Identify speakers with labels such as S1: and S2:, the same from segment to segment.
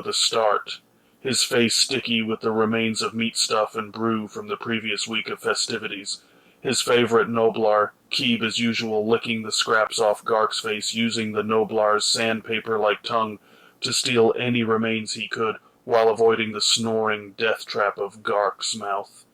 S1: with a start, his face sticky with the remains of meat stuff and brew from the previous week of festivities. His favorite Noblar, Keeb as usual, licking the scraps off Gark's face, using the Noblar's sandpaper-like tongue to steal any remains he could, while avoiding the snoring death trap of Gark's mouth.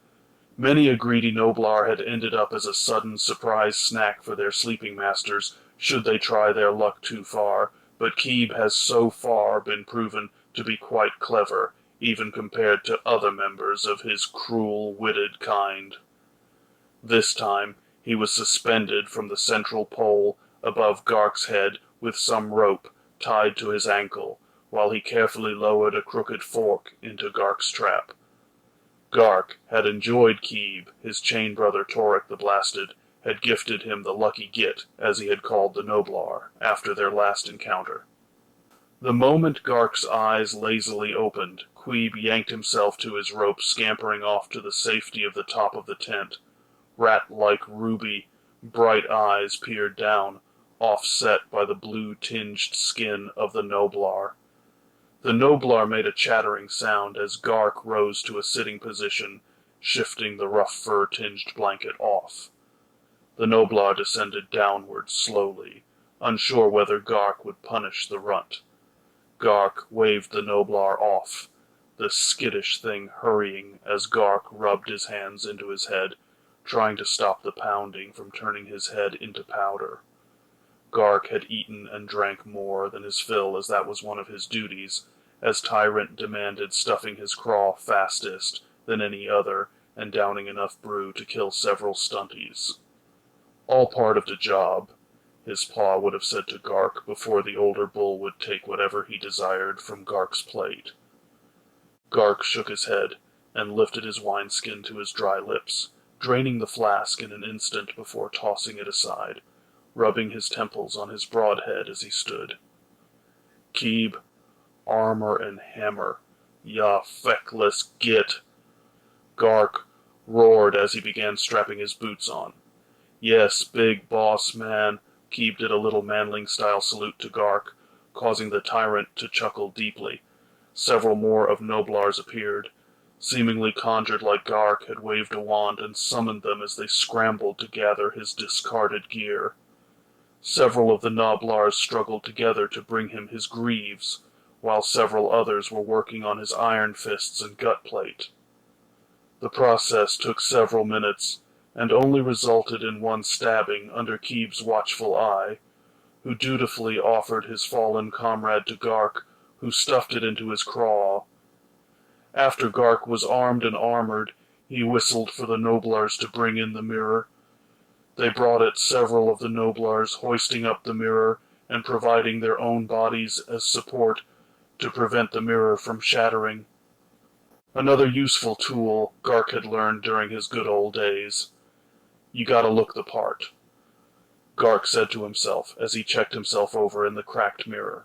S1: Many a greedy Noblar had ended up as a sudden surprise snack for their sleeping masters, should they try their luck too far, but Keeb has so far been proven to be quite clever, even compared to other members of his cruel-witted kind. This time he was suspended from the central pole above Gark's head with some rope tied to his ankle, while he carefully lowered a crooked fork into Gark's trap. Gark had enjoyed Keeb, his chain brother Torek the Blasted, had gifted him the lucky git, as he had called the Noblar, after their last encounter. The moment Gark's eyes lazily opened, Queeb yanked himself to his rope, scampering off to the safety of the top of the tent. Rat-like ruby, bright eyes peered down, offset by the blue-tinged skin of the Noblar. The Noblar made a chattering sound as Gark rose to a sitting position, shifting the rough fur-tinged blanket off. The Noblar descended downward slowly, unsure whether Gark would punish the runt. Gark waved the Noblar off, the skittish thing hurrying as Gark rubbed his hands into his head, trying to stop the pounding from turning his head into powder. Gark had eaten and drank more than his fill, as that was one of his duties, as Tyrant demanded, stuffing his craw fastest than any other and downing enough brew to kill several stunties. All part of the job, his paw would have said to Gark before the older bull would take whatever he desired from Gark's plate. Gark shook his head and lifted his wineskin to his dry lips, draining the flask in an instant before tossing it aside, rubbing his temples on his broad head as he stood. Keeb, armor and hammer, ya feckless git! Gark roared as he began strapping his boots on. Yes, big boss man, Keeb did a little manling-style salute to Gark, causing the Tyrant to chuckle deeply. Several more of Noblars appeared, seemingly conjured like Gark had waved a wand and summoned them as they scrambled to gather his discarded gear. Several of the Noblars struggled together to bring him his greaves, while several others were working on his iron fists and gut plate. The process took several minutes, and only resulted in one stabbing under Keeb's watchful eye, who dutifully offered his fallen comrade to Gark, who stuffed it into his craw. After Gark was armed and armored, he whistled for the Noblars to bring in the mirror. They brought it, several of the Noblars hoisting up the mirror and providing their own bodies as support to prevent the mirror from shattering. Another useful tool Gark had learned during his good old days. You gotta look the part, Gark said to himself as he checked himself over in the cracked mirror.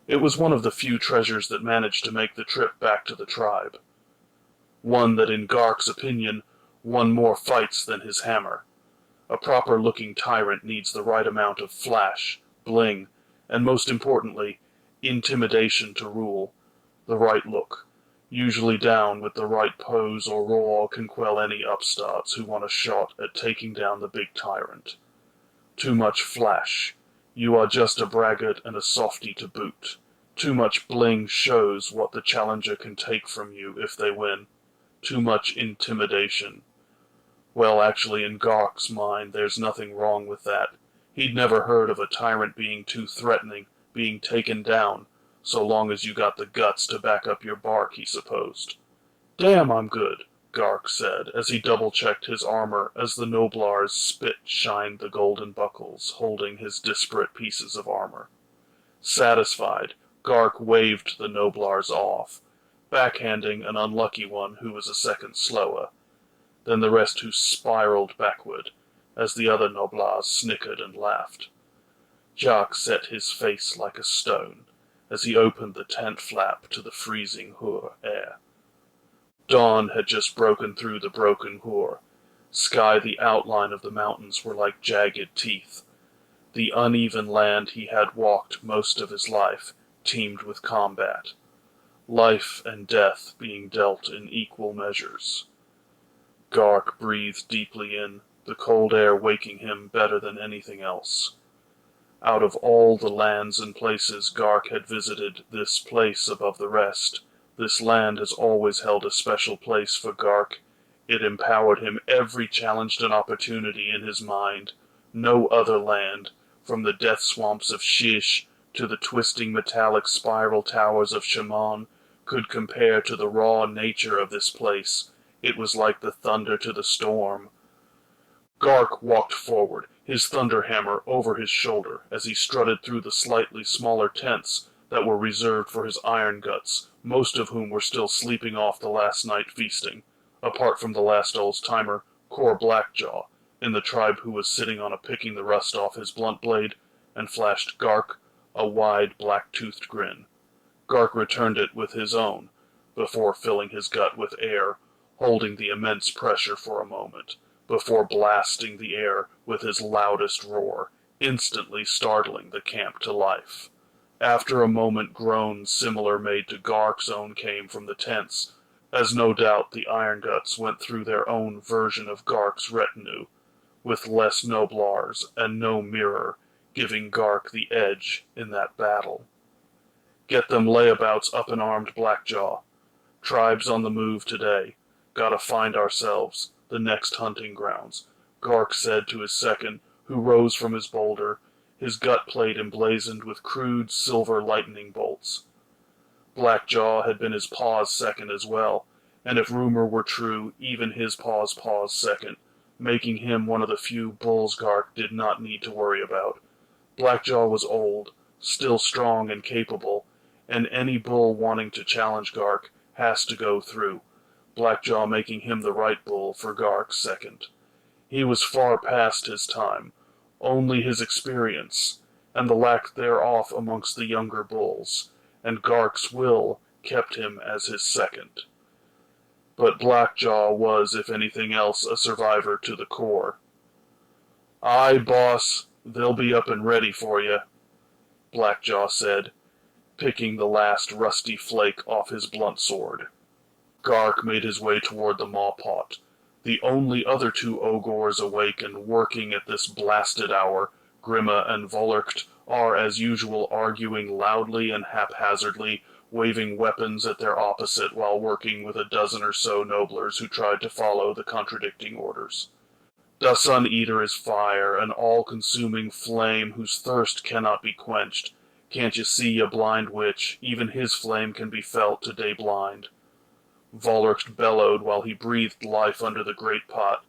S1: It was one of the few treasures that managed to make the trip back to the tribe. One that, in Gark's opinion, won more fights than his hammer. A proper-looking Tyrant needs the right amount of flash, bling, and most importantly, intimidation to rule. The right look, usually down with the right pose or roar, can quell any upstarts who want a shot at taking down the big Tyrant. Too much flash. You are just a braggart and a softy to boot. Too much bling shows what the challenger can take from you if they win. Too much intimidation. Well, actually, in Gark's mind, there's nothing wrong with that. He'd never heard of a Tyrant being too threatening, being taken down, so long as you got the guts to back up your bark, he supposed. Damn, I'm good, Gark said, as he double-checked his armor as the Noblar's spit shined the golden buckles, holding his disparate pieces of armor. Satisfied, Gark waved the Noblars off, backhanding an unlucky one who was a second slower, then the rest who spiraled backward, as the other Noblars snickered and laughed. Jock set his face like a stone, as he opened the tent flap to the freezing Hur air. Dawn had just broken through the broken Hur. Sky, the outline of the mountains were like jagged teeth. The uneven land he had walked most of his life teemed with combat, life and death being dealt in equal measures. Gark breathed deeply in, the cold air waking him better than anything else. Out of all the lands and places Gark had visited, this place above the rest. This land has always held a special place for Gark. It empowered him every challenge and opportunity in his mind. No other land, from the death swamps of Shish to the twisting metallic spiral towers of Shaman, could compare to the raw nature of this place. It was like the thunder to the storm. Gark walked forward, his thunderhammer over his shoulder, as he strutted through the slightly smaller tents that were reserved for his iron guts, most of whom were still sleeping off the last night feasting, apart from the last old-timer, Core Blackjaw, in the tribe who was sitting on a picking the rust off his blunt blade, and flashed Gark a wide black-toothed grin. Gark returned it with his own, before filling his gut with air, holding the immense pressure for a moment, before blasting the air with his loudest roar, instantly startling the camp to life. After a moment groans similar made to Gark's own came from the tents, as no doubt the Iron Guts went through their own version of Gark's retinue, with less noblars and no mirror, giving Gark the edge in that battle. Get them layabouts up and armed, Blackjaw. Tribes on the move today. Gotta find ourselves the next hunting grounds, Gark said to his second, who rose from his boulder, his gut plate emblazoned with crude silver lightning bolts. Blackjaw had been his paw's second as well, and if rumor were true, even his paw's second, making him one of the few bulls Gark did not need to worry about. Blackjaw was old, still strong and capable, and any bull wanting to challenge Gark has to go through, Blackjaw making him the right bull for Gark's second. He was far past his time, only his experience, and the lack thereof amongst the younger bulls, and Gark's will kept him as his second. But Blackjaw was, if anything else, a survivor to the core. "Aye, boss, they'll be up and ready for you," Blackjaw said, picking the last rusty flake off his blunt sword. Gark made his way toward the maw-pot. The only other two ogors awake and working at this blasted hour, Grimma and Volurkt, are as usual arguing loudly and haphazardly, waving weapons at their opposite while working with a dozen or so noblers who tried to follow the contradicting orders. The Sun-Eater is fire, an all-consuming flame whose thirst cannot be quenched. Can't you see, you blind witch? Even his flame can be felt today blind. Volurkt bellowed while he breathed life under the great pot.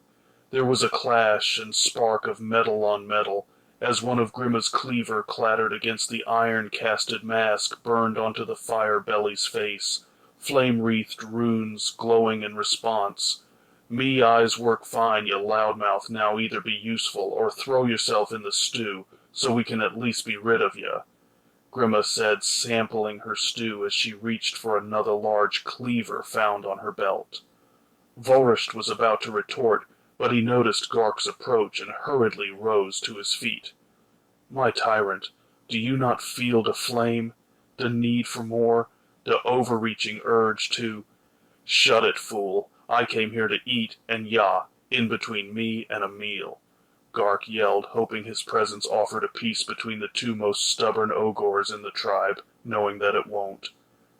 S1: There was a clash and spark of metal on metal, as one of Grimma's cleaver clattered against the iron-casted mask burned onto the fire-belly's face, flame-wreathed runes glowing in response. "Me eyes work fine, you loudmouth, now either be useful or throw yourself in the stew, so we can at least be rid of you," Grimma said, sampling her stew as she reached for another large cleaver found on her belt. Volurkt was about to retort, but he noticed Gark's approach and hurriedly rose to his feet. "My Tyrant, do you not feel the flame, the need for more, the overreaching urge to—" "Shut it, fool. I came here to eat, and in between me and a meal," Gark yelled, hoping his presence offered a peace between the two most stubborn ogors in the tribe, knowing that it won't.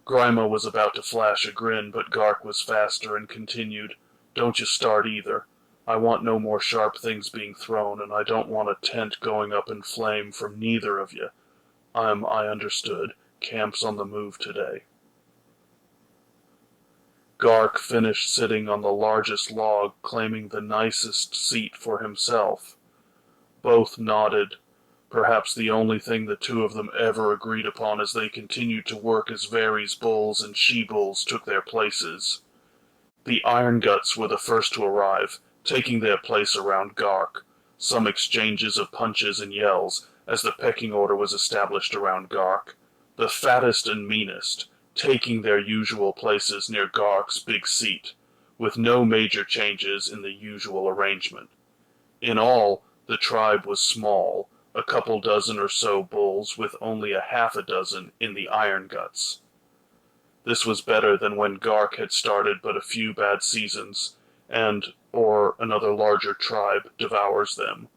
S1: Grimma was about to flash a grin, but Gark was faster and continued, "Don't you start either. I want no more sharp things being thrown, and I don't want a tent going up in flame from neither of you. I understood. Camp's on the move today." Gark finished sitting on the largest log, claiming the nicest seat for himself. Both nodded, perhaps the only thing the two of them ever agreed upon as they continued to work as Varys bulls and she-bulls took their places. The Iron Guts were the first to arrive, taking their place around Gark, some exchanges of punches and yells as the pecking order was established around Gark, the fattest and meanest, taking their usual places near Gark's big seat, with no major changes in the usual arrangement. In all, the tribe was small, a couple dozen or so bulls with only a half a dozen in the iron guts. This was better than when Gark had started but a few bad seasons, or another larger tribe devours them,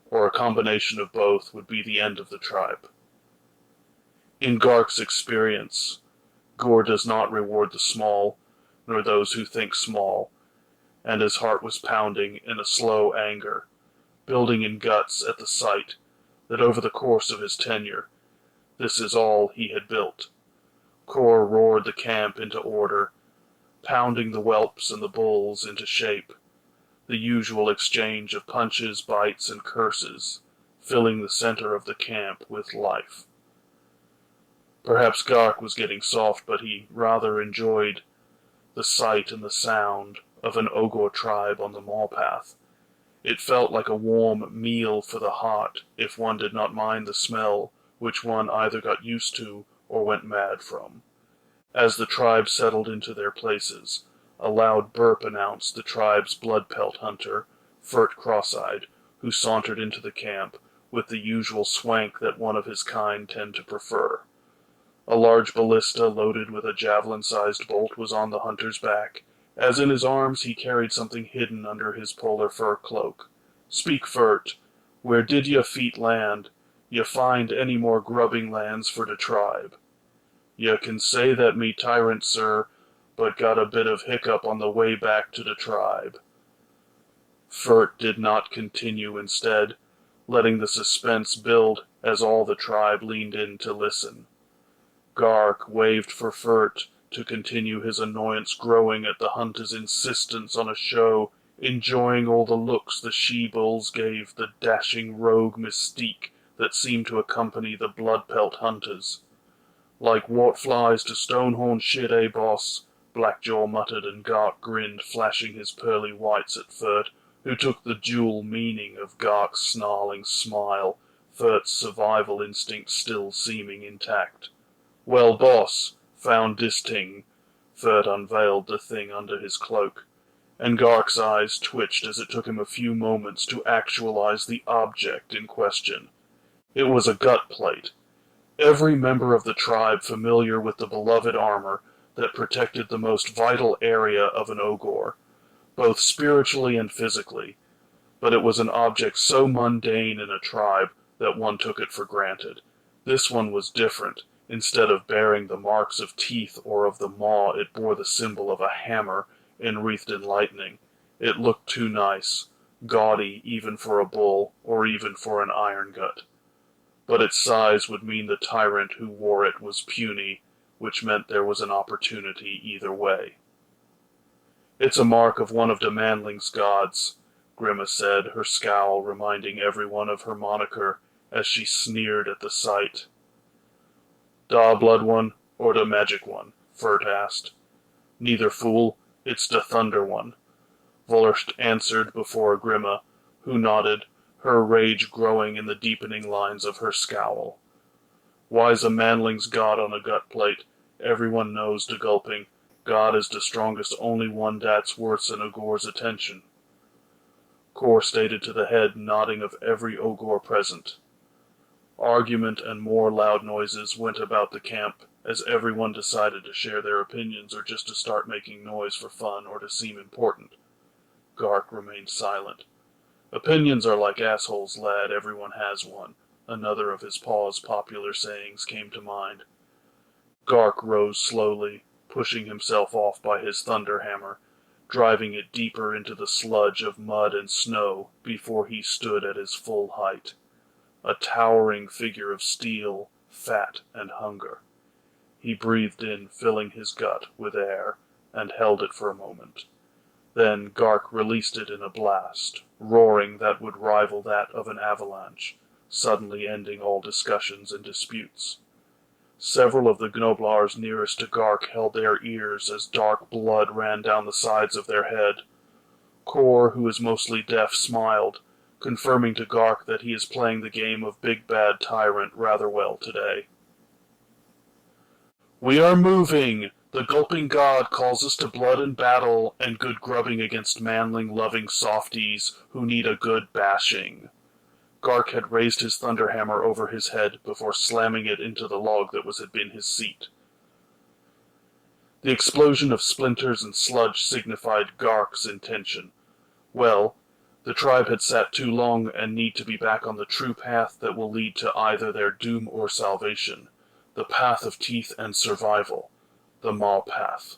S1: or a combination of both would be the end of the tribe. In Gark's experience, Gore does not reward the small, nor those who think small, and his heart was pounding in a slow anger, building in guts at the sight that over the course of his tenure, this is all he had built. Kor roared the camp into order, pounding the whelps and the bulls into shape, the usual exchange of punches, bites, and curses, filling the center of the camp with life. Perhaps Gark was getting soft, but he rather enjoyed the sight and the sound of an ogor tribe on the mall path. It felt like a warm meal for the heart if one did not mind the smell, which one either got used to or went mad from. As the tribe settled into their places, a loud burp announced the tribe's blood-pelt hunter, Furt Cross-Eyed, who sauntered into the camp with the usual swank that one of his kind tend to prefer. A large ballista loaded with a javelin-sized bolt was on the hunter's back, as in his arms he carried something hidden under his polar fur cloak. "Speak, Furt, where did ya feet land? Ya find any more grubbing lands for the tribe?" "Ya can say that me Tyrant, sir, but got a bit of hiccup on the way back to the tribe." Furt did not continue, instead, letting the suspense build as all the tribe leaned in to listen. Gark waved for Furt to continue, his annoyance growing at the hunter's insistence on a show, enjoying all the looks the she-bulls gave the dashing rogue mystique that seemed to accompany the blood-pelt hunters. "Like wart-flies to stonehorn shit, eh, boss?" Blackjaw muttered, and Gark grinned, flashing his pearly whites at Furt, who took the dual meaning of Gark's snarling smile, Furt's survival instinct still seeming intact. "Well, boss, found dis ting." Furt unveiled the thing under his cloak, and Gark's eyes twitched as it took him a few moments to actualize the object in question. It was a gut plate. Every member of the tribe familiar with the beloved armor that protected the most vital area of an ogor, both spiritually and physically, but it was an object so mundane in a tribe that one took it for granted. This one was different. Instead of bearing the marks of teeth or of the maw, it bore the symbol of a hammer enwreathed in lightning. It looked too nice, gaudy even for a bull, or even for an iron gut. But its size would mean the tyrant who wore it was puny, which meant there was an opportunity either way. "It's a mark of one of the manling's gods," Grimma said, her scowl reminding everyone of her moniker as she sneered at the sight. "Da blood one, or the magic one?" Furt asked. "Neither, fool. It's the thunder one," Vollerst answered before Grimma, who nodded, her rage growing in the deepening lines of her scowl. "Why's a manling's god on a gut plate? Everyone knows the gulping. God is the strongest only one that's worth an ogor's attention." Kor stated to the head nodding of every ogor present. Argument and more loud noises went about the camp as everyone decided to share their opinions or just to start making noise for fun or to seem important. Gark remained silent. "Opinions are like assholes, lad, everyone has one." Another of his paw's popular sayings came to mind. Gark rose slowly, pushing himself off by his thunderhammer, driving it deeper into the sludge of mud and snow before he stood at his full height. A towering figure of steel, fat, and hunger. He breathed in, filling his gut with air, and held it for a moment. Then Gark released it in a blast, roaring that would rival that of an avalanche, suddenly ending all discussions and disputes. Several of the gnoblars nearest to Gark held their ears as dark blood ran down the sides of their head. Kor, who is mostly deaf, smiled, confirming to Gark that he is playing the game of Big Bad Tyrant rather well today. "We are moving! The gulping god calls us to blood and battle and good grubbing against manling-loving softies who need a good bashing." Gark had raised his thunderhammer over his head before slamming it into the log that had been his seat. The explosion of splinters and sludge signified Gark's intention. Well, the tribe had sat too long and need to be back on the true path that will lead to either their doom or salvation, the path of teeth and survival, the Maw path.